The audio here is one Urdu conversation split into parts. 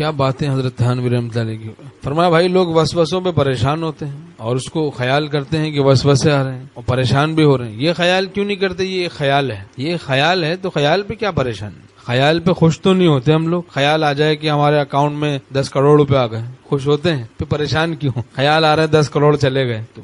کیا باتیں حضرت تھانوی رحمۃ اللہ علیہ کی. فرمایا بھائی لوگ وسوسوں پہ پریشان ہوتے ہیں اور اس کو خیال کرتے ہیں کہ وسوسے آ رہے ہیں اور پریشان بھی ہو رہے ہیں. یہ خیال کیوں نہیں کرتے؟ یہ خیال ہے، یہ خیال ہے، تو خیال پہ کیا پریشان ہے؟ خیال پہ خوش تو نہیں ہوتے ہم لوگ. خیال آ جائے کہ ہمارے اکاؤنٹ میں 10 کروڑ روپے آ گئے، خوش ہوتے ہیں. پھر پریشان کیوں؟ خیال آ رہا ہے 10 کروڑ چلے گئے، تو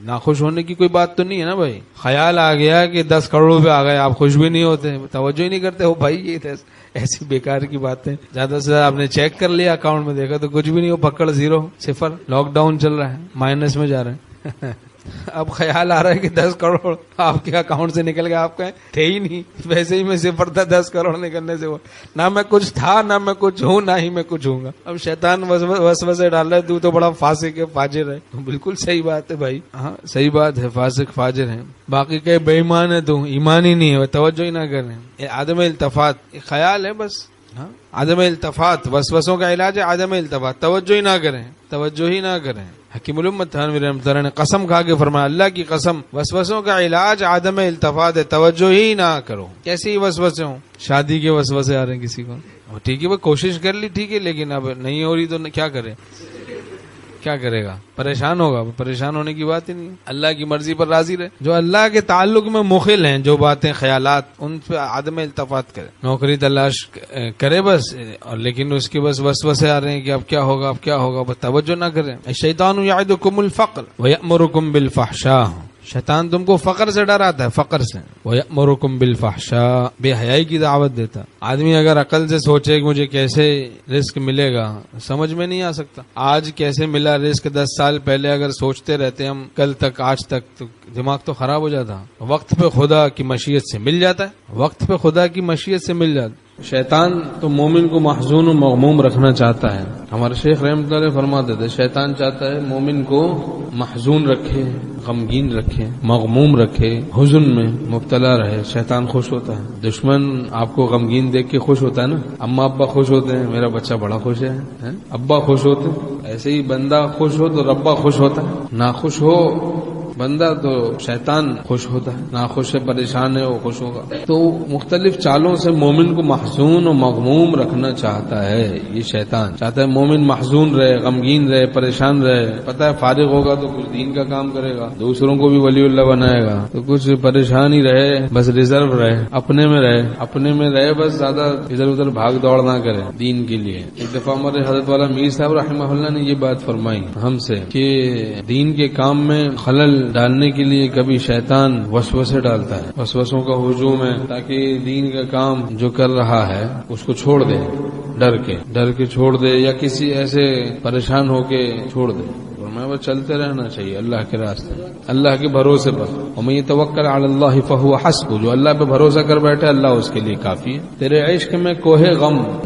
ناخوش ہونے کی کوئی بات تو نہیں ہے نا بھائی. خیال آ گیا کہ 10 کروڑ روپے آ گئے، آپ خوش بھی نہیں ہوتے، توجہ ہی نہیں کرتے ہو بھائی. یہ ایسی بیکار کی باتیں. زیادہ سے زیادہ آپ نے چیک کر لیا اکاؤنٹ میں، دیکھا تو کچھ بھی نہیں ہو، پکڑ 0 صفر. لاک ڈاؤن چل رہا ہے، مائنس میں جا رہے ہیں. اب خیال آ رہا ہے کہ 10 کروڑ آپ کے اکاؤنٹ سے نکل گیا، آپ کہیں تھے ہی نہیں، ویسے ہی میں صفر تھا. 10 کروڑ نکلنے سے نہ میں کچھ تھا، نہ میں کچھ ہوں، نہ ہی میں کچھ ہوں گا. اب شیطان وسوسے ڈال رہا ہے تو بڑا فاسق ہے، فاجر ہے. بالکل صحیح بات ہے بھائی، ہاں صحیح بات ہے، فاسق فاجر ہے. باقی کہ بے ایمان ہے تو ایمان ہی نہیں ہے، توجہ ہی نہ کریں. یہ عدم التفات خیال ہے بس. ہاں عدم التفات، وسوسوں کا علاج ہے عدم التفات، توجہ ہی نہ کریں، توجہ ہی نہ کریں. حکیم الامت تھانوی رحمۃ اللہ نے قسم کھا کے فرمایا، اللہ کی قسم وسوسوں کا علاج عدم التفات ہے، توجہ ہی نہ کرو. کیسی وسوسے ہوں؟ شادی کے وسوسے آ رہے ہیں کسی کو، ٹھیک ہے وہ کوشش کر لی، ٹھیک ہے، لیکن اب نہیں ہو رہی تو کیا کرے؟ کیا کرے گا؟ پریشان ہوگا. پریشان ہونے کی بات ہی نہیں. اللہ کی مرضی پر راضی رہے. جو اللہ کے تعلق میں مخل ہیں، جو باتیں خیالات، ان پہ عدم التفات کرے. نوکری تلاش کرے بس، لیکن اس کے بس وسوسے آ رہے ہیں کہ اب کیا ہوگا، اب کیا ہوگا، بس توجہ نہ کریں. الشیطان یعدکم الفقر ویأمرکم بالفحشاء. شیطان تم کو فقر سے ڈراتا ہے، فقر سے. وَيَأْمُرُكُمْ بِالْفَحْشَاءِ، بے حیائی کی دعوت دیتا. آدمی اگر عقل سے سوچے کہ مجھے کیسے رزق ملے گا، سمجھ میں نہیں آ سکتا. آج کیسے ملا رزق، 10 سال پہلے اگر سوچتے رہتے ہم کل تک آج تک، تو دماغ تو خراب ہو جاتا. وقت پہ خدا کی مشیت سے مل جاتا ہے، وقت پہ خدا کی مشیت سے مل جاتا. شیطان تو مومن کو محزون و مغموم رکھنا چاہتا ہے. ہمارے شیخ رحمۃ اللہ فرماتے تھے شیطان چاہتا ہے مومن کو محزون رکھے، غمگین رکھے، مغموم رکھے، حزن میں مبتلا رہے. شیطان خوش ہوتا ہے. دشمن آپ کو غمگین دیکھ کے خوش ہوتا ہے نا. اماں ابا خوش ہوتے ہیں، میرا بچہ بڑا خوش ہے، ابا خوش ہوتے ہیں. ایسے ہی بندہ خوش ہو تو ربا خوش ہوتا ہے، ناخوش ہو بندہ تو شیطان خوش ہوتا ہے. ناخوش ہے، پریشان ہے، وہ خوش ہوگا. تو مختلف چالوں سے مومن کو محزون و مغموم رکھنا چاہتا ہے. یہ شیطان چاہتا ہے مومن محزون رہے، غمگین رہے، پریشان رہے. پتہ ہے فارغ ہوگا تو کچھ دین کا کام کرے گا، دوسروں کو بھی ولی اللہ بنائے گا. تو کچھ پریشان ہی رہے، بس ریزرو رہے، اپنے میں رہے، بس زیادہ ادھر ادھر بھاگ دوڑ نہ کرے دین کے لیے. ایک دفعہ ہمارے حضرت والا میر صاحب رحمہ اللہ نے یہ بات فرمائی ہم سے کہ دین کے کام میں خلل ڈالنے کے لیے کبھی شیطان وسوسے ڈالتا ہے، وسوسوں کا ہجوم ہے، تاکہ دین کا کام جو کر رہا ہے اس کو چھوڑ دے، ڈر کے چھوڑ دے، یا کسی ایسے پریشان ہو کے چھوڑ دے. میں وہ چلتے رہنا چاہیے اللہ کے راستے، اللہ کے بھروسے پر. ومن یتوکل علی اللہ فہو حسبہ، جو اللہ پہ بھروسہ کر بیٹھے اللہ اس کے لیے کافی ہے. تیرے عشق میں کوہ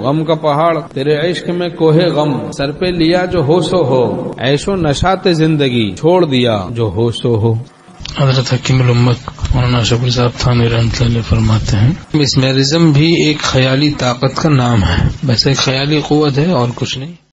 غم کا پہاڑ، تیرے عشق میں کوہ غم سر پہ لیا جو ہو سو ہو، عیش و نشاط زندگی چھوڑ دیا جو ہو سو ہو. حضرت حکیم الامت مولانا شبیر صاحب تھانوی رحمۃ اللہ فرماتے ہیں مسمرزم بھی ایک خیالی طاقت کا نام ہے، بس ایک خیالی قوت ہے اور کچھ نہیں.